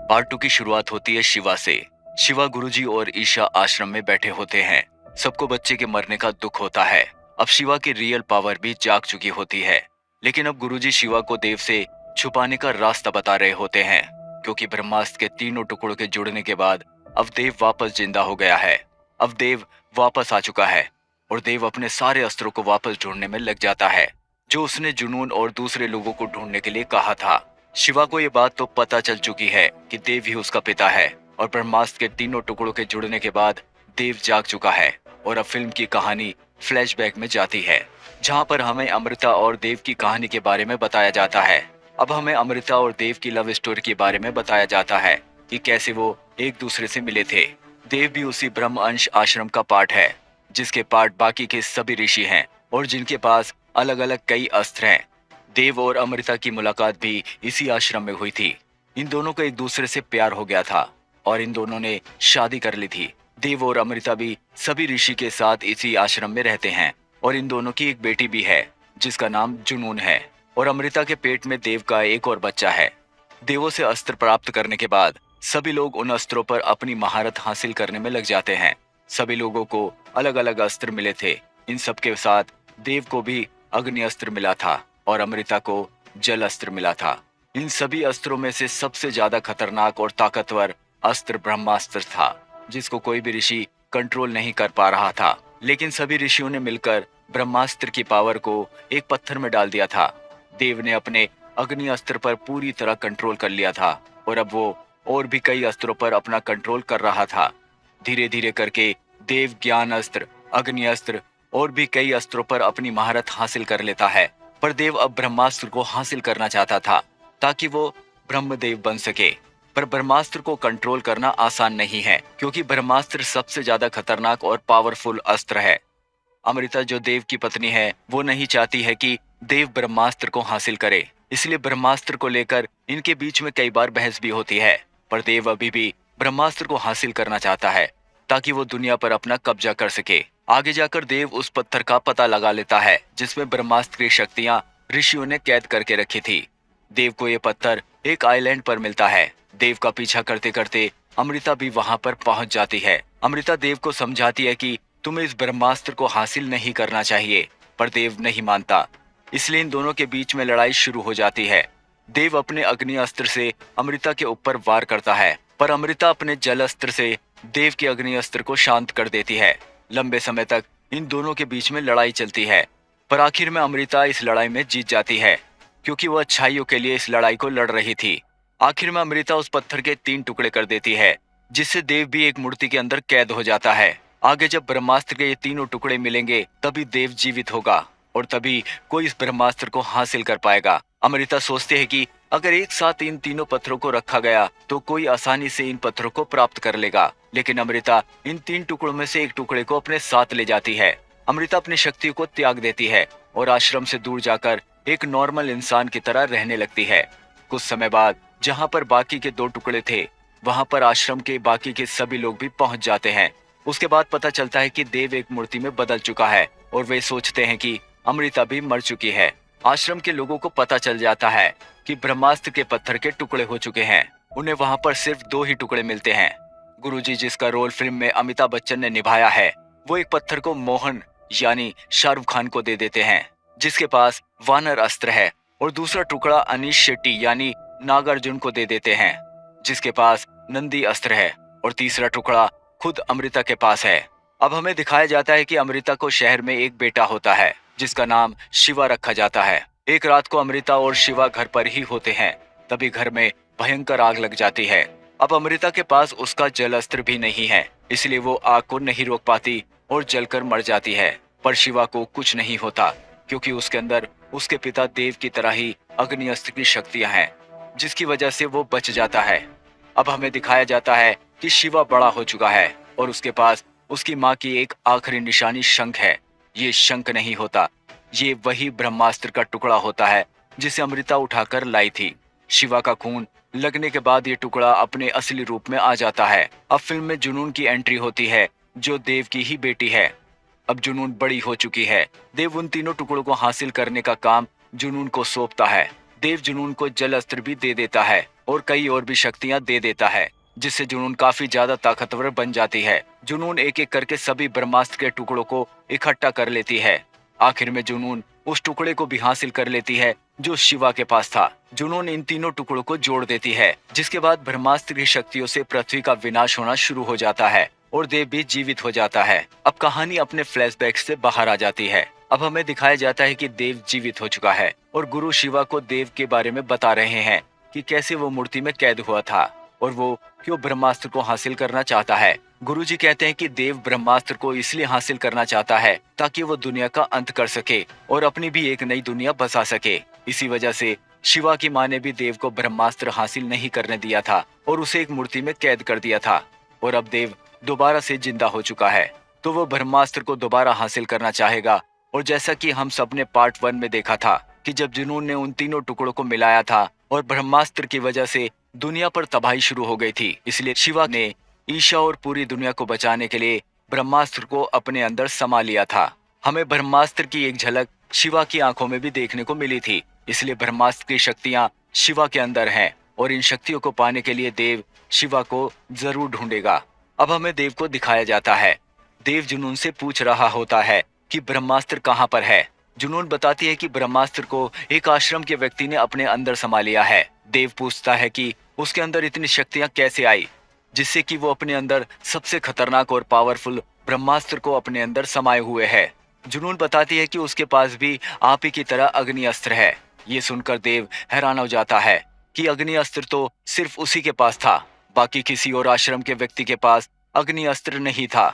Part 2 की शुरुआत होती है शिवा से। शिवा गुरुजी और ईशा आश्रम में बैठे होते हैं। सबको बच्चे के मरने का दुख होता है। अब शिवा की रियल पावर भी जाग चुकी होती है। लेकिन अब गुरुजी शिवा को देव से छुपाने का रास्ता बता रहे होते हैं, क्योंकि ब्रह्मास्त्र के तीनों टुकड़ों के जुड़ने के बाद अब देव वापस जिंदा हो गया है। अब देव वापस आ चुका है और देव अपने सारे अस्त्रों को वापस ढूंढने में लग जाता है, जो उसने जुनून और दूसरे लोगों को ढूंढने के लिए कहा था। शिवा को ये बात तो पता चल चुकी है कि देव ही उसका पिता है और ब्रह्मास्त्र के तीनों टुकड़ों के जुड़ने के बाद देव जाग चुका है। और अब फिल्म की कहानी फ्लैशबैक में जाती है, जहां पर हमें अमृता और देव की कहानी के बारे में बताया जाता है। अब हमें अमृता और देव की लव स्टोरी के बारे में बताया जाता है कि कैसे वो एक दूसरे से मिले थे। देव भी उसी ब्रह्म अंश आश्रम का पार्ट है, जिसके पार्ट बाकी के सभी ऋषि हैं और जिनके पास अलग अलग कई अस्त्र हैं। देव और अमृता की मुलाकात भी इसी आश्रम में हुई थी। इन दोनों को एक दूसरे से प्यार हो गया था और इन दोनों ने शादी कर ली थी। देव और अमृता भी सभी ऋषि के साथ इसी आश्रम में रहते हैं और इन दोनों की एक बेटी भी है, जिसका नाम जुनून है। और अमृता के पेट में देव का एक और बच्चा है। देवों से अस्त्र प्राप्त करने के बाद सभी लोग उन अस्त्रों पर अपनी महारत हासिल करने में लग जाते हैं। सभी लोगों को अलग अलग अस्त्र मिले थे। इन सब के साथ देव को भी अग्नि अस्त्र मिला था और अमृता को जल अस्त्र मिला था। इन सभी अस्त्रों में से सबसे ज्यादा खतरनाक और ताकतवर अस्त्र ब्रह्मास्त्र था, जिसको कोई भी ऋषि कंट्रोल नहीं कर पा रहा था। लेकिन सभी ऋषियों ने मिलकर ब्रह्मास्त्र की पावर को एक पत्थर में डाल दिया था। देव ने अपने अग्नि अस्त्र पर पूरी तरह कंट्रोल कर लिया था और अब वो और भी कई अस्त्रों पर अपना कंट्रोल कर रहा था। धीरे धीरे करके देव ज्ञान अस्त्र, अग्नि अस्त्र और भी कई अस्त्रों पर अपनी महारत हासिल कर लेता है। पर देव अब ब्रह्मास्त्र को हासिल करना चाहता था ताकि वो ब्रह्मदेव बन सके। पर ब्रह्मास्त्र को कंट्रोल करना आसान नहीं है, क्योंकि ब्रह्मास्त्र सबसे ज्यादा खतरनाक और पावरफुल अस्त्र है। अमृता जो देव की पत्नी है, वो नहीं चाहती है कि देव ब्रह्मास्त्र को हासिल करे। इसलिए ब्रह्मास्त्र को लेकर इनके बीच में कई बार बहस भी होती है। पर देव अभी भी ब्रह्मास्त्र को हासिल करना चाहता है ताकि वो दुनिया पर अपना कब्जा कर सके। आगे जाकर देव उस पत्थर का पता लगा लेता है जिसमें ब्रह्मास्त्र की शक्तियां ऋषियों ने कैद करके रखी थी। देव को ये पत्थर एक आइलैंड पर मिलता है। देव का पीछा करते करते अमृता भी वहां पर पहुंच जाती है। अमृता देव को समझाती है कि तुम्हें इस ब्रह्मास्त्र को हासिल नहीं करना चाहिए, पर देव नहीं मानता। इसलिए इन दोनों के बीच में लड़ाई शुरू हो जाती है। देव अपने अग्नि अस्त्र से अमृता के ऊपर वार करता है, पर अमृता अपने जल अस्त्र से देव के अग्नि अस्त्र को शांत कर देती है। लंबे समय तक इन दोनों के बीच में लड़ाई चलती है, पर आखिर में अमृता इस लड़ाई में जीत जाती है, क्योंकि वह अच्छाइयों के लिए इस लड़ाई को लड़ रही थी। आखिर में अमृता उस पत्थर के 3 टुकड़े कर देती है, जिससे देव भी एक मूर्ति के अंदर कैद हो जाता है। आगे जब ब्रह्मास्त्र के ये तीनों टुकड़े मिलेंगे, तभी देव जीवित होगा और तभी कोई इस ब्रह्मास्त्र को हासिल कर पाएगा। अमृता सोचते है कि अगर एक साथ इन तीनों पत्थरों को रखा गया तो कोई आसानी से इन पत्थरों को प्राप्त कर लेगा। लेकिन अमृता इन 3 टुकड़ों में से एक टुकड़े को अपने साथ ले जाती है। अमृता अपनी शक्तियों को त्याग देती है और आश्रम से दूर जाकर एक नॉर्मल इंसान की तरह रहने लगती है। कुछ समय बाद जहाँ पर बाकी के 2 टुकड़े थे, वहाँ पर आश्रम के बाकी के सभी लोग भी पहुँच जाते हैं। उसके बाद पता चलता है कि देव एक मूर्ति में बदल चुका है और वे सोचते हैं कि अमृता भी मर चुकी है। आश्रम के लोगों को पता चल जाता है कि ब्रह्मास्त्र के पत्थर के टुकड़े हो चुके हैं। उन्हें वहाँ पर सिर्फ 2 ही टुकड़े मिलते हैं। गुरुजी, जिसका रोल फिल्म में अमिताभ बच्चन ने निभाया है, वो एक पत्थर को मोहन यानी शाहरुख खान को दे देते हैं, जिसके पास वानर अस्त्र है, और दूसरा टुकड़ा अनीश शेट्टी यानी नागार्जुन को दे देते हैं, जिसके पास नंदी अस्त्र है, और तीसरा टुकड़ा खुद अमृता के पास है। अब हमें दिखाया जाता है कि अमृता को शहर में एक बेटा होता है, जिसका नाम शिवा रखा जाता है। एक रात को अमृता और शिवा घर पर ही होते हैं, तभी घर में भयंकर आग लग जाती है। अब अमृता के पास उसका जल अस्त्र भी नहीं है, इसलिए वो आग को नहीं रोक पाती और जलकर मर जाती है। पर शिवा को कुछ नहीं होता, क्योंकि उसके अंदर उसके पिता देव की तरह ही अग्नि अस्त्र की शक्तियां हैं, जिसकी वजह से वो बच जाता है। अब हमें दिखाया जाता है कि शिवा बड़ा हो चुका है और उसके पास उसकी माँ की एक आखिरी निशानी शंख है। ये शंख नहीं होता, ये वही ब्रह्मास्त्र का टुकड़ा होता है जिसे अमृता उठाकर लाई थी। शिवा का खून लगने के बाद ये टुकड़ा अपने असली रूप में आ जाता है। अब फिल्म में जुनून की एंट्री होती है, जो देव की ही बेटी है। अब जुनून बड़ी हो चुकी है। देव उन तीनों टुकड़ों को हासिल करने का काम जुनून को सौंपता है। देव जुनून को जल अस्त्र भी दे देता है और कई और भी शक्तियां दे देता है, जिससे जुनून काफी ज्यादा ताकतवर बन जाती है। जुनून एक एक करके सभी ब्रह्मास्त्र के टुकड़ों को इकट्ठा कर लेती है। आखिर में जुनून उस टुकड़े को भी हासिल कर लेती है जो शिवा के पास था। जुनून इन तीनों टुकड़ों को जोड़ देती है, जिसके बाद ब्रह्मास्त्र की शक्तियों से पृथ्वी का विनाश होना शुरू हो जाता है और देव भी जीवित हो जाता है। अब कहानी अपने फ्लैशबैक से बाहर आ जाती है। अब हमें दिखाया जाता है कि देव जीवित हो चुका है और गुरु शिवा को देव के बारे में बता रहे हैं कि कैसे वो मूर्ति में कैद हुआ था और वो क्यों ब्रह्मास्त्र को हासिल करना चाहता है। गुरुजी कहते हैं कि देव ब्रह्मास्त्र को इसलिए हासिल करना चाहता है ताकि वो दुनिया का अंत कर सके और अपनी भी एक नई दुनिया बसा सके। इसी वजह से शिवा की माँ ने भी देव को ब्रह्मास्त्र हासिल नहीं करने दिया था और उसे एक मूर्ति में कैद कर दिया था। और अब देव दोबारा से जिंदा हो चुका है, तो वो ब्रह्मास्त्र को दोबारा हासिल करना चाहेगा। और जैसा कि हम सबने पार्ट 1 में देखा था कि जब जुनून ने उन तीनों टुकड़ों को मिलाया था और ब्रह्मास्त्र की वजह से दुनिया पर तबाही शुरू हो गई थी, इसलिए शिवा ने ईशा और पूरी दुनिया को बचाने के लिए ब्रह्मास्त्र को अपने अंदर समा लिया था। हमें ब्रह्मास्त्र की एक झलक शिवा की आंखों में भी देखने को मिली थी, इसलिए ब्रह्मास्त्र की शक्तियां शिवा के अंदर हैं और इन शक्तियों को पाने के लिए देव शिवा को जरूर ढूंढेगा। अब हमें देव को दिखाया जाता है। देव जुनून से पूछ रहा होता है कि ब्रह्मास्त्र कहाँ पर है। जुनून बताती है कि ब्रह्मास्त्र को एक आश्रम के व्यक्ति ने अपने अंदर समा लिया है। देव पूछता है कि उसके अंदर इतनी शक्तियां कैसे आई, जिससे कि वो अपने अंदर सबसे खतरनाक और पावरफुल ब्रह्मास्त्र को अपने अंदर समाये हुए है। जुनून बताती है कि उसके पास भी आप ही की तरह अग्नि अस्त्र है। ये सुनकर देव हैरान हो जाता है कि अग्नि अस्त्र तो सिर्फ उसी के पास था, बाकी किसी और आश्रम के व्यक्ति के पास अग्नि अस्त्र नहीं था।